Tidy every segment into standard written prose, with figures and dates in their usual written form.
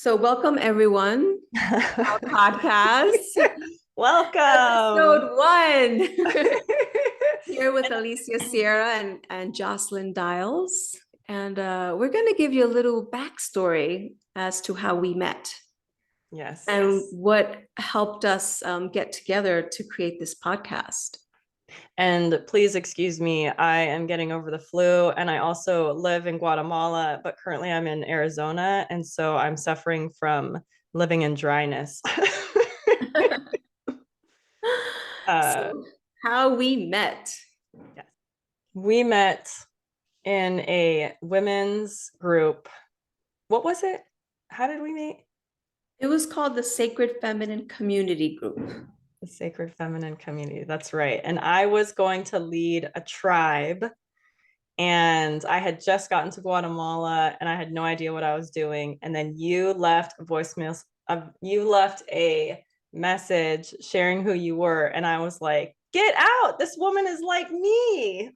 So welcome everyone to our podcast, Welcome. episode one. Here with Alicia Sierra and Jocelyn Dials. And we're going to give you a little backstory as to how we met Yes. and what helped us get together to create this podcast. And please excuse me, I am getting over the flu and I also live in Guatemala, but currently I'm in Arizona. And so I'm suffering from living in dryness. So how we met. Yes. We met in a women's group. What was it? How did we meet? It was called the Sacred Feminine Community Group. The Sacred Feminine Community. That's right. And I was going to lead a tribe. And I had just gotten to Guatemala and I had no idea what I was doing. And then you left a voicemail, you left a message sharing who you were. And I was like, get out. This woman is like me.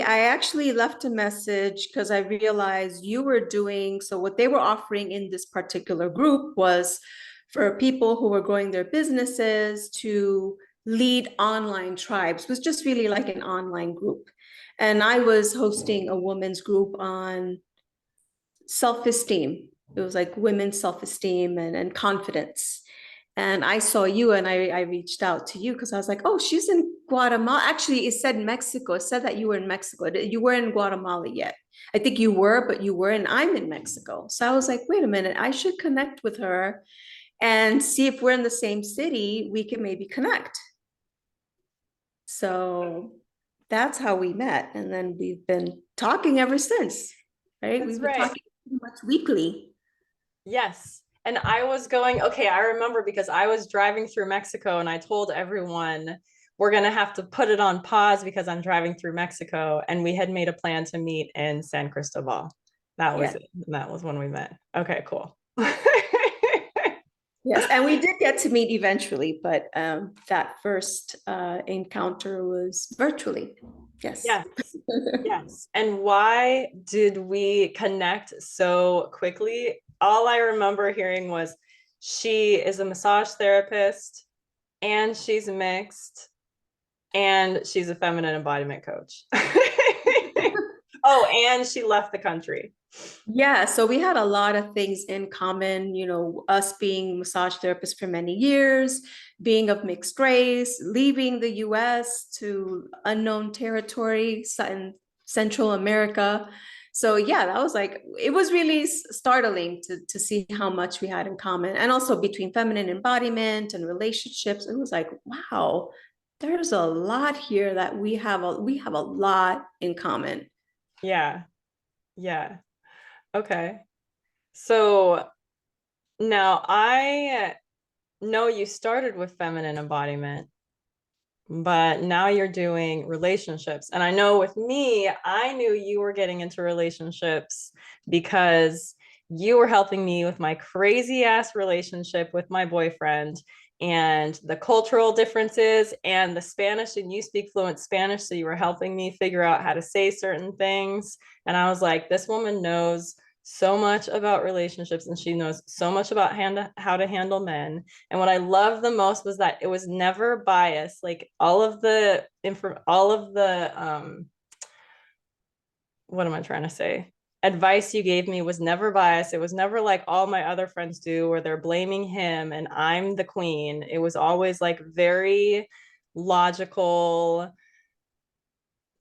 I actually left a message because I realized you were doing, so what they were offering in this particular group was for people who were growing their businesses to lead online tribes. It was just really like an online group. And I was hosting a women's group on self-esteem. It was like women's self-esteem and confidence. And I saw you and I reached out to you because I was like, oh, she's in Guatemala. Actually, it said Mexico. It said that you were in Mexico. You weren't in Guatemala yet. I think you were, but you were, and I'm in Mexico. So I was like, wait a minute, I should connect with her and see if we're in the same city, we can maybe connect. So that's how we met. And then we've been talking ever since, right? That's We've been right. talking pretty much weekly. Yes. And I was going, okay, I remember because I was driving through Mexico and I told everyone we're going to have to put it on pause because I'm driving through Mexico. And we had made a plan to meet in San Cristobal. That was Yeah. it. That was when we met. Okay, cool. Yes, and we did get to meet eventually, but that first encounter was virtually. Yes. Yes. Yes. And why did we connect so quickly? All I remember hearing was she is a massage therapist and she's mixed and she's a feminine embodiment coach. Oh, and she left the country. Yeah, so we had a lot of things in common, you know, us being massage therapists for many years, being of mixed race, leaving the US to unknown territory in Central America. So yeah, that was like, it was really startling to see how much we had in common. And also between feminine embodiment and relationships, it was like, wow, there's a lot here that we have a lot in common. Yeah. Yeah. Okay. So now I know you started with feminine embodiment, but now you're doing relationships. And I know with me, I knew you were getting into relationships because you were helping me with my crazy ass relationship with my boyfriend and the cultural differences and the Spanish, and you speak fluent Spanish. So you were helping me figure out how to say certain things. And I was like, this woman knows so much about relationships and she knows so much about how to handle men. And what I loved the most was that it was never biased. Like all of the what am I trying to say? Advice you gave me was never biased. It was never like all my other friends do where they're blaming him and I'm the queen. It was always like very logical,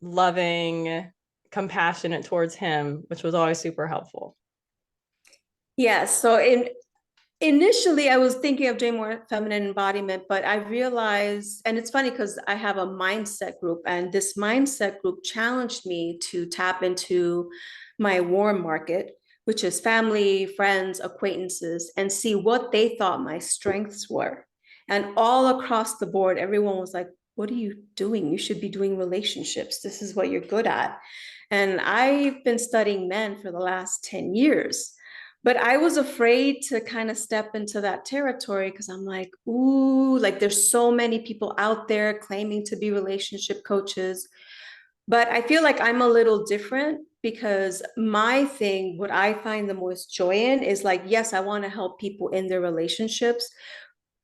loving, compassionate towards him, which was always super helpful. Yeah, initially I was thinking of doing more feminine embodiment, but I realized, and it's funny because I have a mindset group, and this mindset group challenged me to tap into my warm market, which is family, friends, acquaintances, and see what they thought my strengths were. And all across the board, everyone was like, what are you doing? You should be doing relationships. This is what you're good at. And I've been studying men for the last 10 years. But I was afraid to kind of step into that territory because I'm like, ooh, like there's so many people out there claiming to be relationship coaches. But I feel like I'm a little different. because my thing, what I find the most joy in is like, yes, I want to help people in their relationships,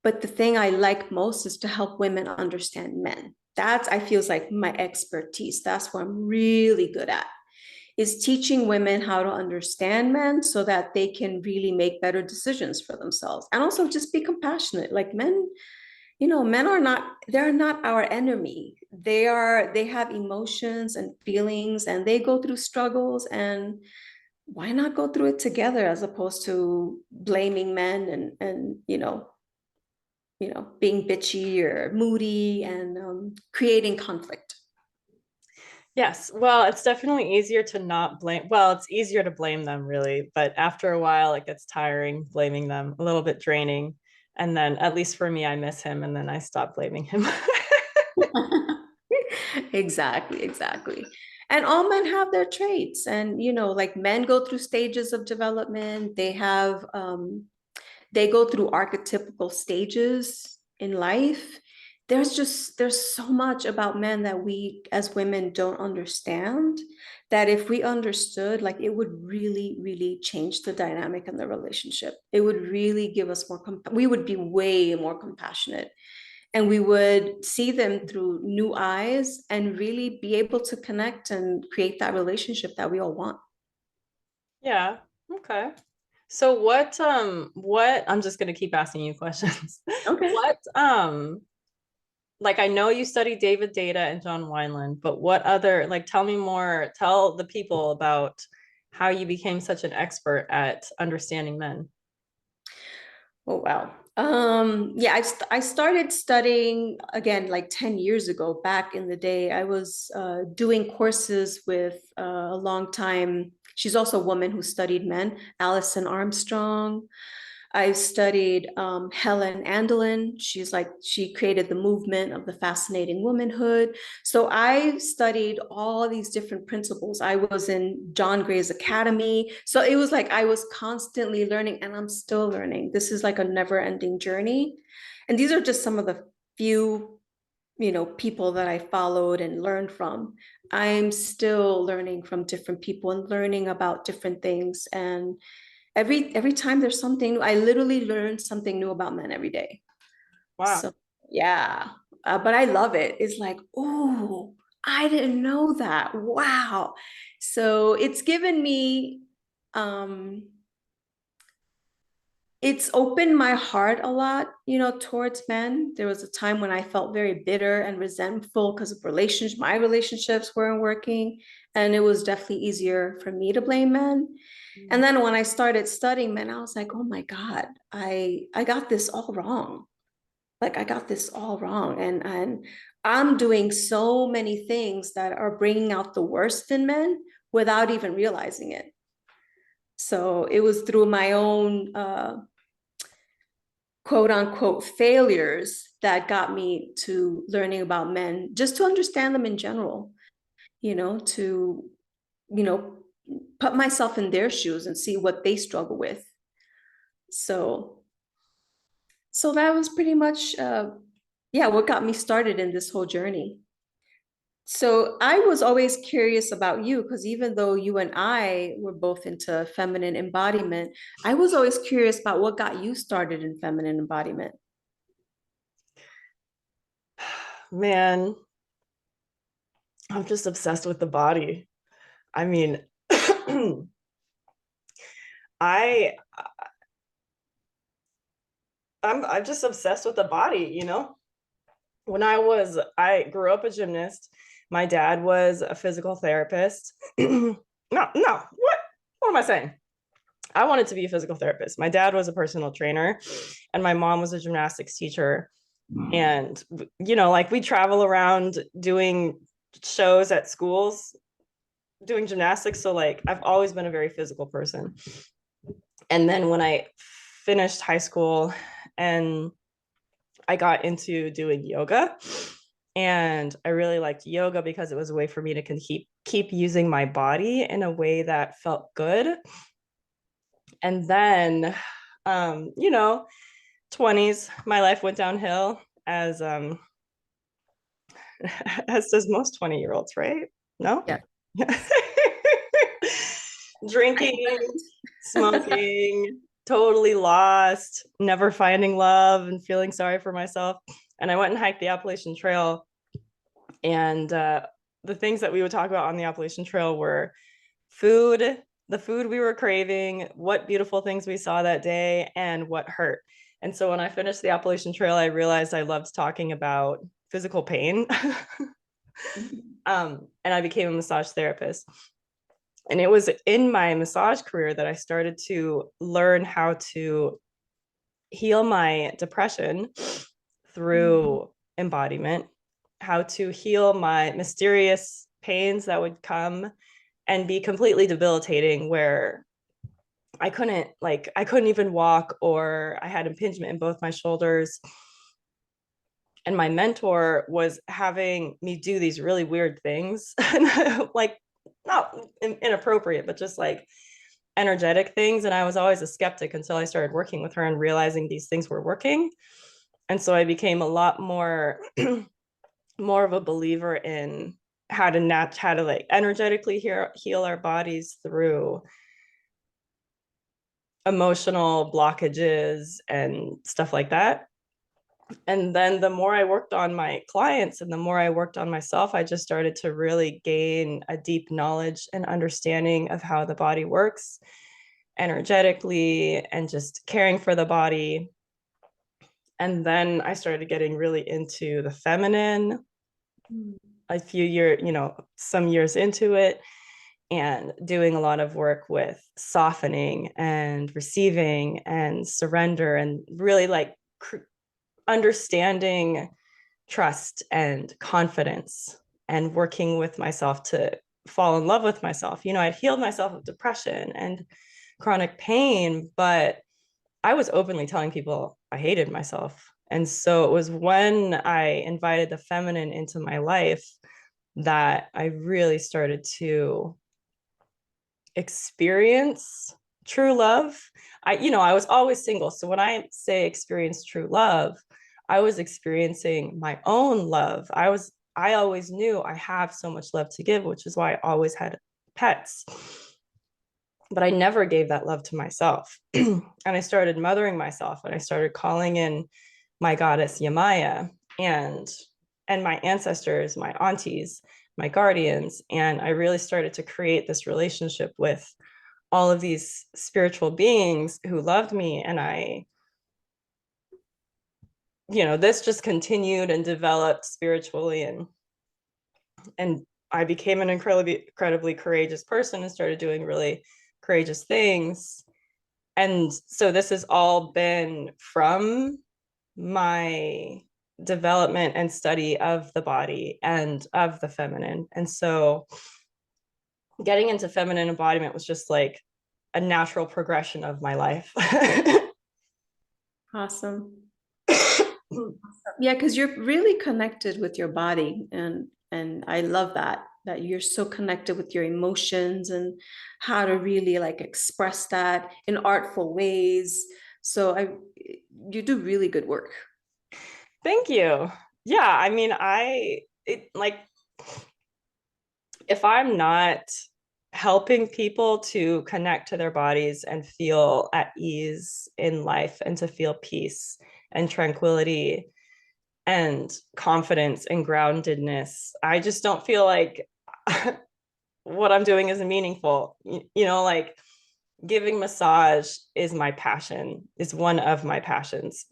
but the thing I like most is to help women understand men. That's, I feel like my expertise. That's what I'm really good at, is teaching women how to understand men so that they can really make better decisions for themselves. And also just be compassionate. Like men, men are not, they're not our enemy. They have emotions and feelings and they go through struggles, and why not go through it together as opposed to blaming men and being bitchy or moody and creating conflict. Yes, well, it's definitely easier to not blame. Well, it's easier to blame them, really, but after a while, it gets tiring blaming them, a little bit draining. And then, at least for me, I miss him, and then I stop blaming him. Exactly, exactly. And all men have their traits, and like men go through stages of development. They go through archetypical stages in life. There's so much about men that we as women don't understand, that if we understood, like, it would really, really change the dynamic in the relationship. It would really give us more we would be way more compassionate, and we would see them through new eyes and really be able to connect and create that relationship that we all want. Yeah, okay. So what I'm just gonna keep asking you questions. Okay. What like I know you studied David Data and John Wineland, but what other, like, tell me more, tell the people about how you became such an expert at understanding men. Oh, wow. Yeah, I started studying again like 10 years ago. Back in the day, I was doing courses with a long time. She's also a woman who studied men, Alison Armstrong. I studied Helen Andelin. She created the movement of the fascinating womanhood. So I studied all these different principles. I was in John Gray's Academy. So it was like I was constantly learning, and I'm still learning. This is like a never ending journey. And these are just some of the few, people that I followed and learned from. I'm still learning from different people and learning about different things. And every time there's something new, I literally learn something new about men every day. Wow. So yeah, but I love it. It's like, oh, I didn't know that. Wow. So um it's opened my heart a lot, towards men. There was a time when I felt very bitter and resentful because of my relationships weren't working, and it was definitely easier for me to blame men. And then when I started studying men, I was like, oh my God, I got this all wrong. Like, I got this all wrong. And I'm doing so many things that are bringing out the worst in men without even realizing it. So it was through my own quote unquote failures that got me to learning about men, just to understand them in general, to, you know, put myself in their shoes and see what they struggle with. So, so that was pretty much, yeah, what got me started in this whole journey. So I was always curious about you, because even though you and I were both into feminine embodiment, I was always curious about what got you started in feminine embodiment. Man, I'm just obsessed with the body. I mean, I I'm just obsessed with the body, you know? I grew up a gymnast. My dad was a physical therapist. No, what am I saying? I wanted to be a physical therapist. My dad was a personal trainer, and my mom was a gymnastics teacher. And, like, we travel around doing shows at schools, doing gymnastics. So, like, I've always been a very physical person. And then when I finished high school and I got into doing yoga, and I really liked yoga because it was a way for me to keep using my body in a way that felt good. And then 20s, my life went downhill, as does most 20-year-olds, right? No? Yeah. I drinking, smoking, totally lost, never finding love and feeling sorry for myself. And I went and hiked the Appalachian Trail. And the things that we would talk about on the Appalachian Trail were food, the food we were craving, what beautiful things we saw that day, and what hurt. And so when I finished the Appalachian Trail, I realized I loved talking about physical pain. And I became a massage therapist. And it was in my massage career that I started to learn how to heal my depression through embodiment, how to heal my mysterious pains that would come and be completely debilitating, where I couldn't even walk, or I had impingement in both my shoulders. And my mentor was having me do these really weird things, like not inappropriate, but just like energetic things. And I was always a skeptic until I started working with her and realizing these things were working. And so I became a lot more more of a believer in how to like energetically heal our bodies through emotional blockages and stuff like that. And then the more I worked on my clients and the more I worked on myself, I just started to really gain a deep knowledge and understanding of how the body works energetically and just caring for the body. And then I started getting really into the feminine a few years, some years into it, and doing a lot of work with softening and receiving and surrender, and really like understanding trust and confidence, and working with myself to fall in love with myself. I'd healed myself of depression and chronic pain, but I was openly telling people I hated myself. And so it was when I invited the feminine into my life that I really started to experience true love. I was always single. So when I say experience true love, I was experiencing my own love. I always knew I have so much love to give, which is why I always had pets. But I never gave that love to myself. And I started mothering myself, and I started calling in my goddess Yamaya and my ancestors, my aunties, my guardians. And I really started to create this relationship with all of these spiritual beings who loved me. And this just continued and developed spiritually, and I became an incredibly courageous person and started doing really courageous things. And so this has all been from my development and study of the body and of the feminine. And so getting into feminine embodiment was just like a natural progression of my life. Awesome. Yeah, because you're really connected with your body, and I love that you're so connected with your emotions and how to really like express that in artful ways. So you do really good work. Thank you. Yeah, I mean, if I'm not helping people to connect to their bodies and feel at ease in life and to feel peace and tranquility and confidence and groundedness, I just don't feel like what I'm doing is meaningful. Like giving massage is my passion, is one of my passions.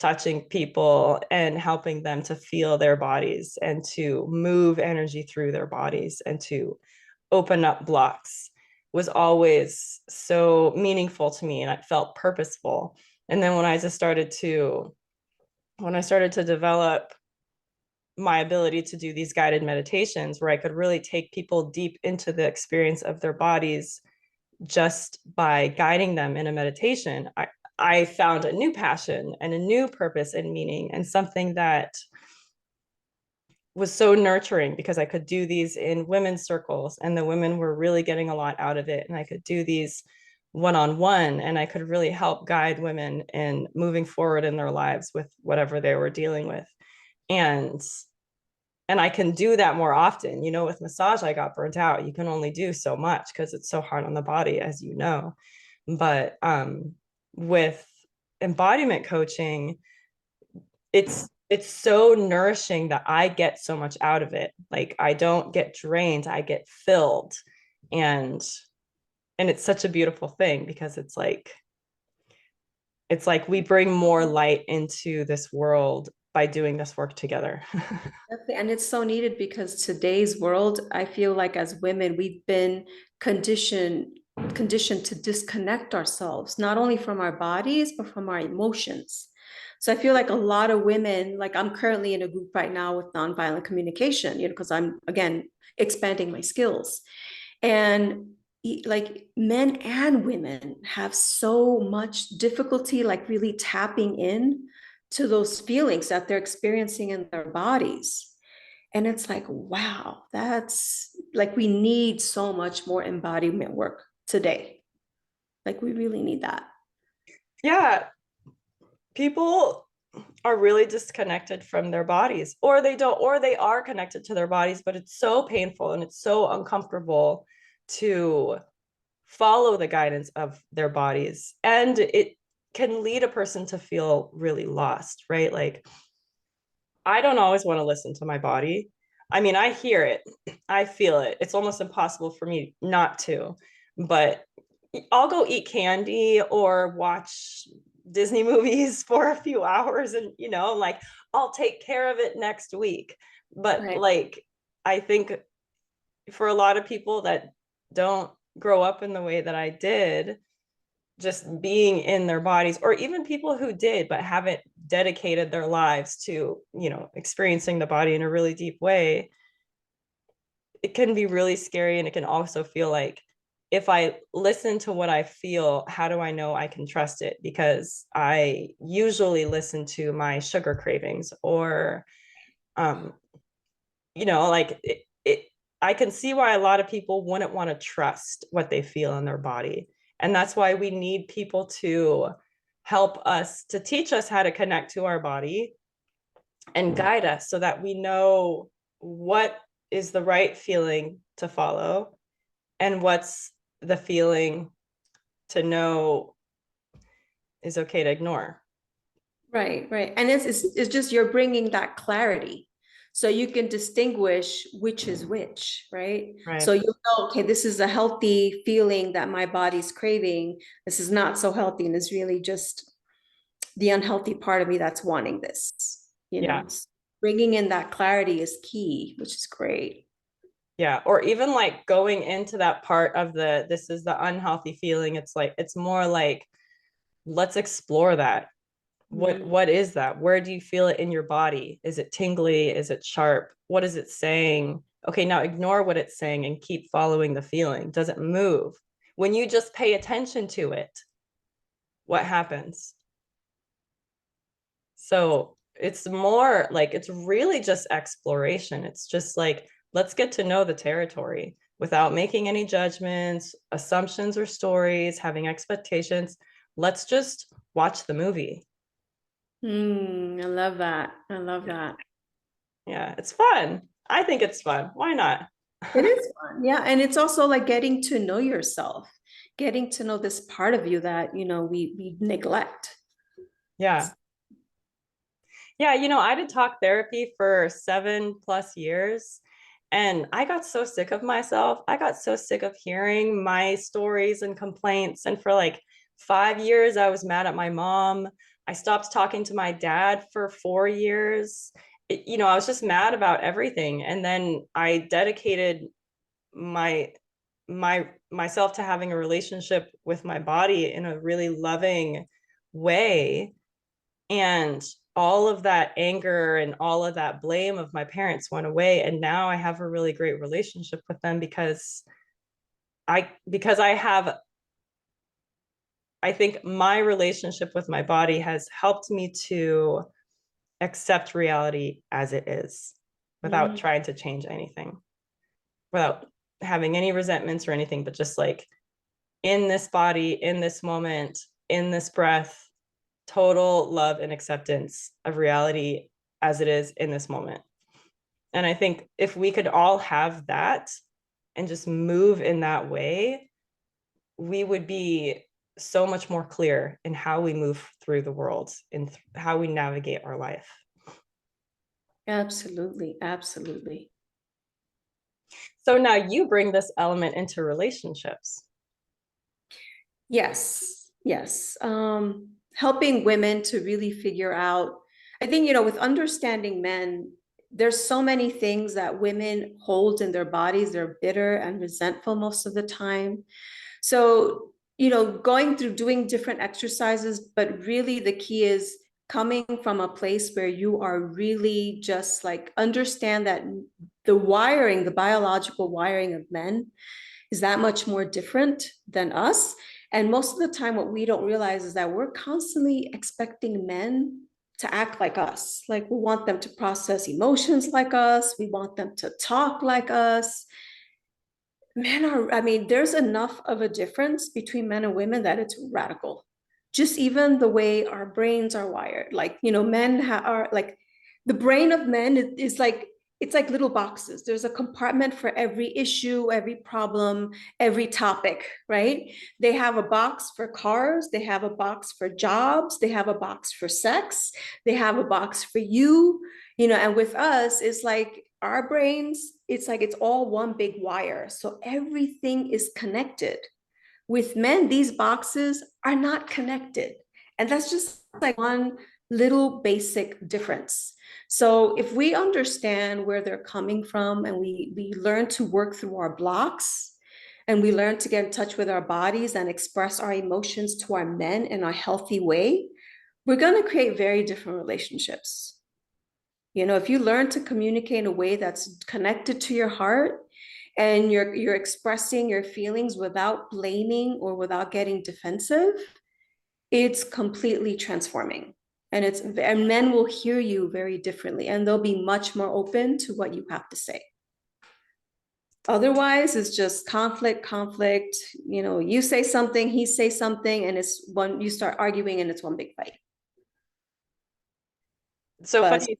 Touching people and helping them to feel their bodies and to move energy through their bodies and to open up blocks was always so meaningful to me, and it felt purposeful. And then when I started to develop my ability to do these guided meditations where I could really take people deep into the experience of their bodies just by guiding them in a meditation, I found a new passion and a new purpose and meaning, and something that was so nurturing, because I could do these in women's circles and the women were really getting a lot out of it. And I could do these one-on-one, and I could really help guide women in moving forward in their lives with whatever they were dealing with. And And I can do that more often. You know, with massage, I got burnt out. You can only do so much because it's so hard on the body, as you know. But with embodiment coaching, it's so nourishing that I get so much out of it. Like I don't get drained, I get filled. And it's such a beautiful thing because it's like we bring more light into this world by doing this work together. Definitely. And it's so needed because today's world, I feel like as women, we've been conditioned to disconnect ourselves, not only from our bodies, but from our emotions. So I feel like a lot of women, like I'm currently in a group right now with nonviolent communication, because I'm again expanding my skills. And like men and women have so much difficulty like really tapping in to those feelings that they're experiencing in their bodies. And it's like, wow, that's like we need so much more embodiment work today. Like we really need that. Yeah, people are really disconnected from their bodies, or they don't, or they are connected to their bodies, but it's so painful and it's so uncomfortable to follow the guidance of their bodies. And it can lead a person to feel really lost, right? Like, I don't always want to listen to my body. I mean, I hear it, I feel it. It's almost impossible for me not to, but I'll go eat candy or watch Disney movies for a few hours and, like I'll take care of it next week. But Right. like, I think for a lot of people that don't grow up in the way that I did, just being in their bodies, or even people who did but haven't dedicated their lives to, experiencing the body in a really deep way, it can be really scary. And it can also feel like, if I listen to what I feel, how do I know I can trust it? Because I usually listen to my sugar cravings, or um, like I can see why a lot of people wouldn't want to trust what they feel in their body. And that's why we need people to help us, to teach us how to connect to our body and guide us so that we know what is the right feeling to follow and what's the feeling to know is okay to ignore. Right, right. And it's just you're bringing that clarity. So you can distinguish which is which, right? Right. So you know, okay, this is a healthy feeling that my body's craving. This is not so healthy, and it's really just the unhealthy part of me that's wanting this, you Yeah. know. Bringing in that clarity is key, which is great. Yeah. Or even like going into that part of this is the unhealthy feeling. It's like, it's more like, let's explore that. Mm. What is that? Where do you feel it in your body? Is it tingly? Is it sharp? What is it saying? Okay, now ignore what it's saying and keep following the feeling. Does it move? When you just pay attention to it, what happens? So it's more like, it's really just exploration. It's just like, let's get to know the territory without making any judgments, assumptions, or stories, having expectations. Let's just watch the movie. I love that. I love that. Yeah, it's fun. I think it's fun. Why not? It is fun. Yeah. And it's also like getting to know yourself, getting to know this part of you that, we neglect. Yeah. Yeah, I did talk therapy for 7+ years, and I got so sick of myself. I got so sick of hearing my stories and complaints. And for like 5 years, I was mad at my mom. I stopped talking to my dad for 4 years. I was just mad about everything. And then I dedicated my myself to having a relationship with my body in a really loving way. And all of that anger and all of that blame of my parents went away, and now I have a really great relationship with them because I think my relationship with my body has helped me to accept reality as it is without Mm. trying to change anything, without having any resentments or anything, but just like, in this body, in this moment, in this breath, total love and acceptance of reality as it is in this moment. And I think if we could all have that and just move in that way, we would be so much more clear in how we move through the world and how we navigate our life. Absolutely, absolutely. So now you bring this element into relationships. Yes, yes. Helping women to really figure out, I think, you know, with understanding men, there's so many things that women hold in their bodies. They're bitter and resentful most of the time. So, you know, going through doing different exercises, but really the key is coming from a place where you are really just like understand that the wiring, the biological wiring of men is that much more different than us. And most of the time, what we don't realize is that we're constantly expecting men to act like us. Like we want them to process emotions like us, we want them to talk like us. Men are, I mean, there's enough of a difference between men and women that it's radical. Just even the way our brains are wired. Like, you know, are like the brain of men is like, it's like little boxes. There's a compartment for every issue, every problem, every topic, right? They have a box for cars, they have a box for jobs, they have a box for sex, they have a box for you, you know, and with us, it's like our brains, it's like it's all one big wire. So everything is connected. With men, these boxes are not connected. And that's just like one little basic difference. So if we understand where they're coming from and we learn to work through our blocks and we learn to get in touch with our bodies and express our emotions to our men in a healthy way, we're going to create very different relationships. You know, if you learn to communicate in a way that's connected to your heart and you're expressing your feelings without blaming or without getting defensive, it's completely transforming. And men will hear you very differently and they'll be much more open to what you have to say. Otherwise, it's just conflict, conflict. You know, you say something, he say something, and it's one, you start arguing and it's one big fight. So But funny.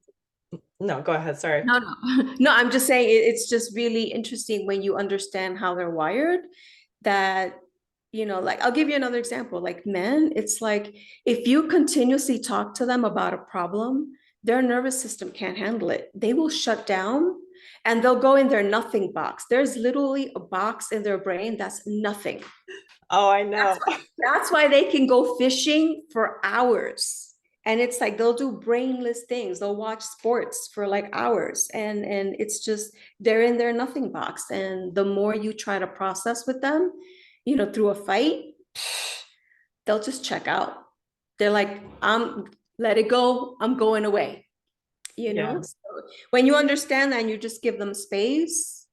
No, go ahead. Sorry. no, no, no, I'm just saying it's just really interesting when you understand how they're wired that, you know, like I'll give you another example. Like men, it's like if you continuously talk to them about a problem, their nervous system can't handle it. They will shut down and they'll go in their nothing box. There's literally a box in their brain that's nothing. Oh, I That's know. why, that's why they can go fishing for hours. And it's like they'll do brainless things. They'll watch sports for like hours. And it's just they're in their nothing box. And the more you try to process with them, you know, through a fight, they'll just check out. They're like, I'm let it go, I'm going away. You know, Yeah. so when you understand that and you just give them space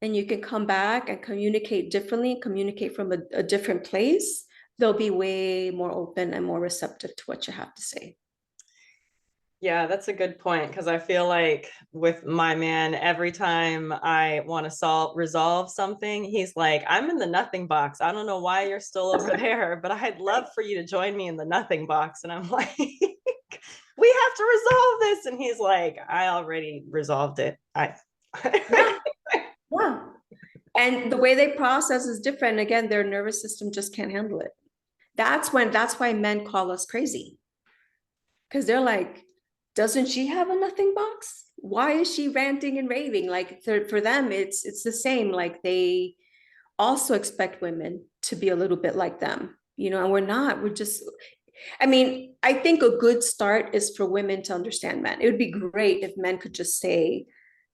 and you can come back and communicate differently, communicate from a different place, they'll be way more open and more receptive to what you have to say. Yeah, that's a good point because I feel like with my man, every time I want to resolve something, he's like, I'm in the nothing box. I don't know why you're still over there, but I'd love for you to join me in the nothing box. And I'm like, we have to resolve this. And he's like, I already resolved it. I Yeah, yeah. And the way they process is different. Again, their nervous system just can't handle it. That's why men call us crazy. Because they're like, doesn't she have a nothing box? Why is she ranting and raving? Like for them, it's the same. Like they also expect women to be a little bit like them, you know, and we're not. We're just, I mean, I think a good start is for women to understand men. It would be great if men could just say,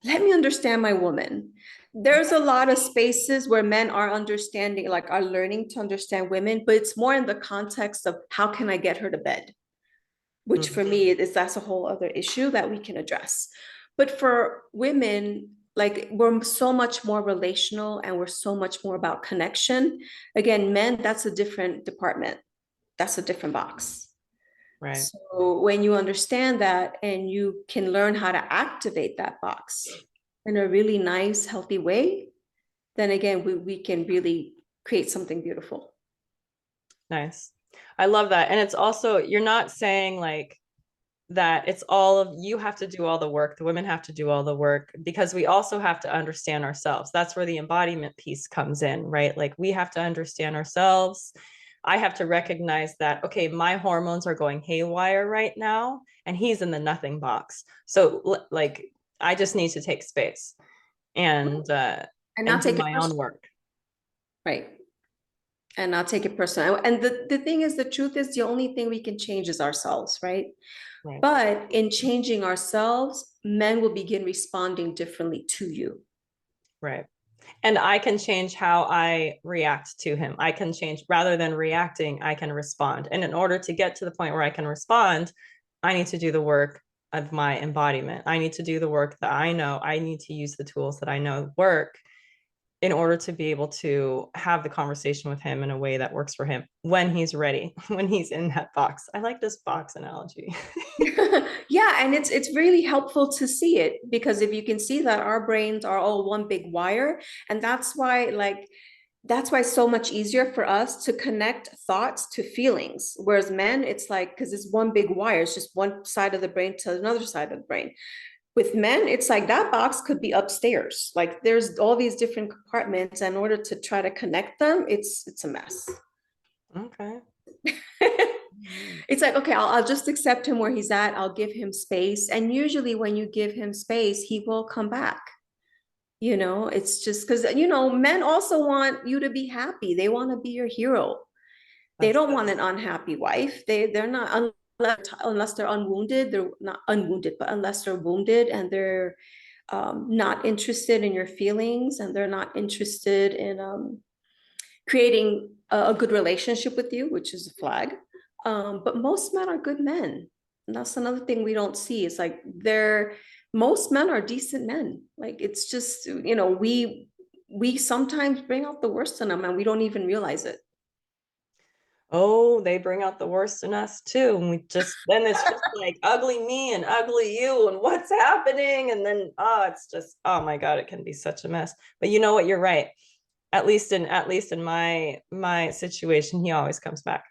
let me understand my woman. There's a lot of spaces where men are understanding, like are learning to understand women, but it's more in the context of how can I get her to bed? Which for me is that's a whole other issue that we can address. But for women, like we're so much more relational and we're so much more about connection. Again, men, that's a different department. That's a different box. right. So when you understand that and you can learn how to activate that box in a really nice, healthy way, then again, we can really create something beautiful. Nice. I love that. And it's also, you're not saying like that it's all of you have to do all the work, the women have to do all the work, because we also have to understand ourselves. That's where the embodiment piece comes in, right? Like we have to understand ourselves. I have to recognize that, okay, my hormones are going haywire right now and he's in the nothing box. So like I just need to take space And and not do take it my own personal. work. Right. And not take it personal. And the thing is, the truth is, the only thing we can change is ourselves, right? Right. But in changing ourselves, men will begin responding differently to you. Right. And I can change how I react to him. I can change rather than reacting, I can respond. And in order to get to the point where I can respond, I need to do the work of my embodiment. I need to do the work that I know. I need to use the tools that I know work in order to be able to have the conversation with him in a way that works for him when he's ready, when he's in that box. I like this box analogy. Yeah, and it's really helpful to see it, because if you can see that our brains are all one big wire, and that's why it's so much easier for us to connect thoughts to feelings, whereas men, it's like, because it's one big wire, it's just one side of the brain to another side of the brain. With men, it's like that box could be upstairs, like there's all these different compartments, and in order to try to connect them, it's a mess. Okay. It's like, okay, I'll just accept him where he's at. I'll give him space. And usually when you give him space, he will come back. It's just because, men also want you to be happy. They want to be your hero. They That's don't good. want an unhappy wife. They're not, unless they're unwounded, they're not unwounded, but unless they're wounded and they're not interested in your feelings, and they're not interested in creating a good relationship with you, which is a flag. But most men are good men. And that's another thing we don't see. It's like most men are decent men. Like it's just, we sometimes bring out the worst in them and we don't even realize it. Oh, they bring out the worst in us too. And then it's just like ugly me and ugly you and what's happening. And then, it's just, oh my God, it can be such a mess. But you know what? You're right. At least in my situation, he always comes back.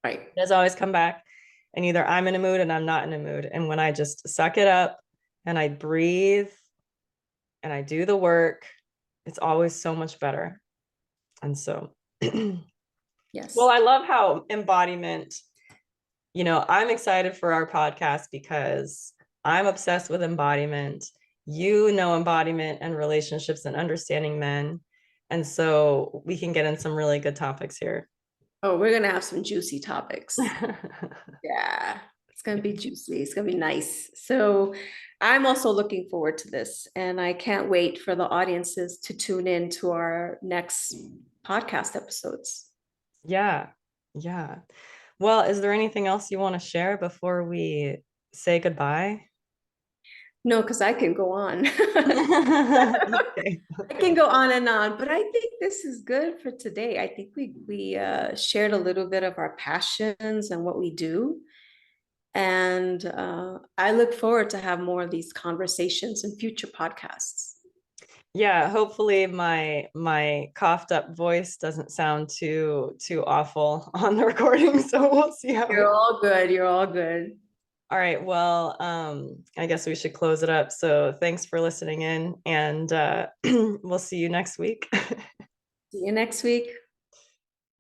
Right. He does always come back. And either I'm in a mood and I'm not in a mood. And when I just suck it up and I breathe and I do the work, it's always so much better. And so well, Yes. I love how embodiment, I'm excited for our podcast because I'm obsessed with embodiment. Embodiment and relationships and understanding men. And so we can get in some really good topics here. Oh, we're gonna have some juicy topics. Yeah, it's gonna be juicy. It's gonna be nice. So I'm also looking forward to this, and I can't wait for the audiences to tune in to our next podcast episodes. Yeah. Yeah. Well, is there anything else you want to share before we say goodbye? No, because I can go on. Okay. I can go on and on, but I think this is good for today. I think we shared a little bit of our passions and what we do. And I look forward to have more of these conversations in future podcasts. Yeah, hopefully my coughed up voice doesn't sound too awful on the recording. So we'll see how You're it. all good. You're all good. All right. Well, I guess we should close it up. So thanks for listening in, and we'll see you next week. See you next week.